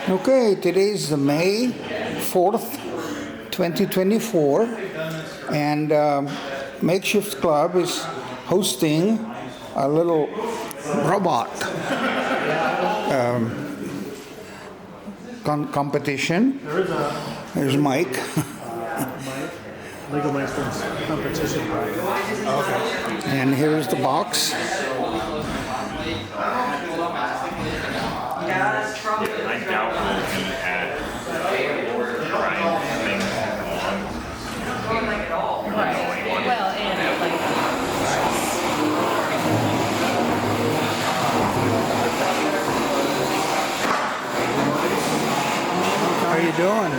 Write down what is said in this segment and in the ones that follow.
Okay, today is the May 4th, 2024, and Makeshift Club is hosting a little robot competition. There's Mike. Lego Meister's competition prize. Okay. And here's the box. I doubt we'll be at trying things on. Well, and like. How are you doing?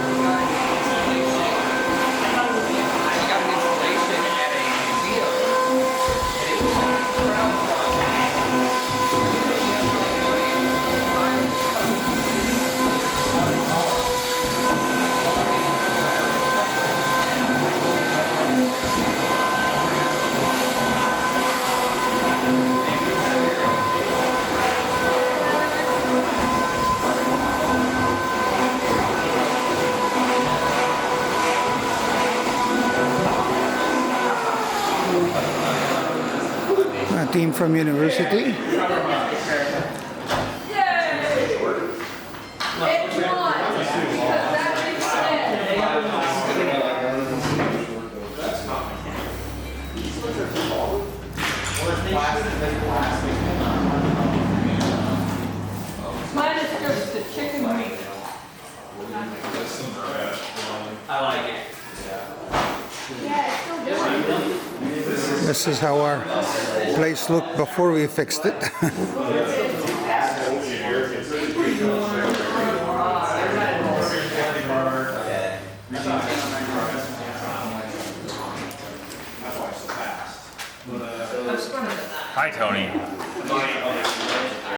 A team from university. Mine is just the chicken meat. I like it. Yeah, it's still good. This is how our place looked before we fixed it. Hi, Tony.